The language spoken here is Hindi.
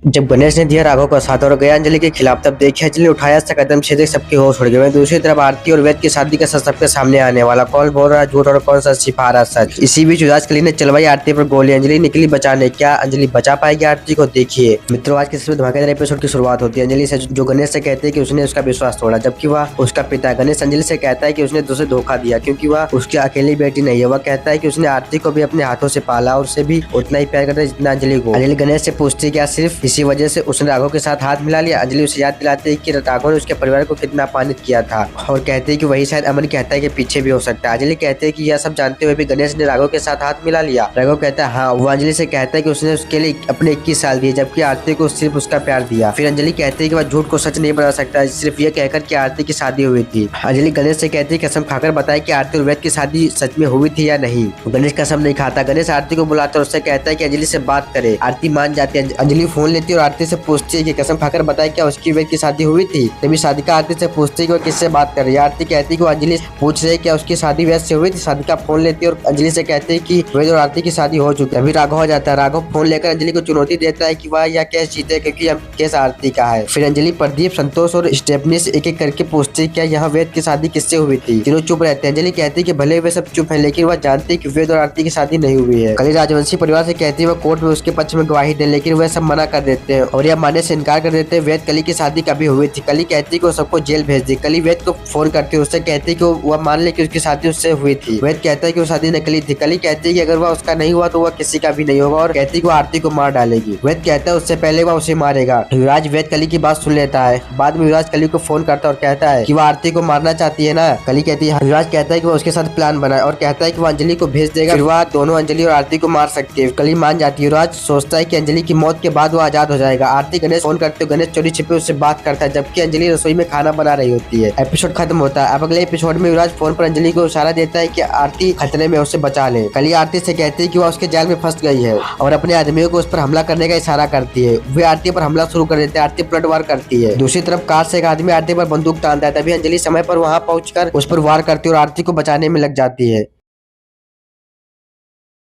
जब गणेश ने दिया राघव का साथ और गया अंजलि के खिलाफ, तब देखिए अंजलि उठाया इसका कदम से देख सबके होश उड़ गए। वहीं दूसरी तरफ आरती और वेद की शादी का सच सबके सामने आने वाला, कौन बोल रहा है झूठ और कौन सच छिपा रहा सच। इसी बीच विराज ने चलवाई आरती पर गोली, अंजलि निकली बचाने। क्या अंजलि बचा पाएगी आरती को? देखिए मित्रों, आज के धमाकेदार एपिसोड की शुरुआत होती है अंजलि से, जो गणेश से कहते हैं कि उसने उसका विश्वास तोड़ा, जबकि वह उसका पिता। गणेश अंजलि से कहता है कि उसने उसे धोखा दिया क्योंकि वह उसकी अकेली बेटी नहीं है। वह कहता है कि उसने आरती को भी अपने हाथों से पाला और उसे भी उतना ही प्यार करता है जितना अंजलि को। अंजलि गणेश से पूछती है क्या सिर्फ इसी वजह से उसने राघव के साथ हाथ मिला लिया? अंजलि उसे याद दिलाती है कि राघव ने उसके परिवार को कितना अपमानित किया था और कहते हैं कि वही शायद अमन कहता है कि पीछे भी हो सकता है। अंजलि कहते हैं कि यह सब जानते हुए भी गणेश ने राघव के साथ हाथ मिला लिया। राघव कहता है हाँ। वो अंजलि से कहता है कि उसने उसके लिए अपने 21 साल दिए, जबकि आरती को सिर्फ उसका प्यार दिया। फिर अंजलि कहती है कि वह झूठ को सच नहीं बना सकता सिर्फ ये कहकर कि आरती की शादी हुई थी। अंजलि गणेश से कहती है कसम खाकर बताए कि आरती और वेद की शादी सच में हुई थी या नहीं। गणेश कसम नहीं खाता। गणेश आरती को बुलाता और उससे कहता है कि अंजलि से बात करे। आरती मान जाती है। अंजलि फोन लेती है और आरती से पूछती है कि कसम खाकर बताए क्या उसकी वेद की शादी हुई थी। तभी साधिका आरती से पूछती है कि वह किससे बात कर रही है। आरती कहती है कि वो अंजलि पूछ रही है क्या उसकी शादी वेद से हुई थी। साधिका फोन लेती है और अंजलि से कहती है कि वेद और आरती की शादी हो चुकी है। तभी राघव आ जाता है। राघव फोन लेकर अंजलि को चुनौती देता है कि वह यह केस जीते क्योंकि यह केस आरती का है। फिर अंजलि प्रदीप, संतोष और स्टेफनी से एक एक करके पूछती है क्या यहाँ वेद की शादी किससे हुई थी। तीनों चुप रहते हैं। अंजलि कहती है कि भले वे सब चुप है लेकिन वह जानती है कि वेद और आरती की शादी नहीं हुई है। कली राजवंशी परिवार से कहती है वह कोर्ट में उसके पक्ष में गवाही दे, लेकिन वह सब मना कर देते हैं और यह मानने से इनकार कर देते हैं वेद कली की शादी कभी हुई थी। कली कहती है कि वो सबको जेल भेज दी। कली वेद को फोन करती है, उससे कहती है कि वह मान ले कि उसकी शादी उससे हुई थी। वेद कहता है कि वो शादी नकली थी। कली कहती है कि अगर वह उसका नहीं हुआ तो वह किसी का भी नहीं होगा और कहती है कि वो आरती को मार डालेगी। वेद कहता है उससे पहले वह उसे मारेगा। युवराज वेद कली की बात सुन लेता है। बाद में युवराज कली को फोन करता है और कहता है कि वह आरती को मारना चाहती है ना। कली कहती है। युवराज कहता है कि वह उसके साथ प्लान बनाए और कहता है कि वह अंजलि को भेज देगा, फिर वह दोनों अंजलि और आरती को मार सकती है। कली मान जाती है। युवराज सोचता है कि अंजलि की मौत के बाद वो आजाद हो जाएगा। आरती गणेश फोन करते हुए गणेश चोरी छिपे उससे बात करता है, जबकि अंजलि रसोई में खाना बना रही होती है। एपिसोड खत्म होता है। अब अगले एपिसोड में युवराज फोन पर अंजलि को इशारा देता है कि आरती खतरे में, उसे बचा ले। कली आरती से कहती है कि वह उसके जाल में फंस गई है और अपने आदमियों को उस पर हमला करने का इशारा करती है। वे आरती पर हमला शुरू कर देते हैं। आरती पलट वार करती है। दूसरी तरफ कार से एक आदमी आरती पर बंदूक तानता है। तभी अंजलि समय पर वहां पहुंचकर उस पर वार करती है और आरती को बचाने में लग जाती है।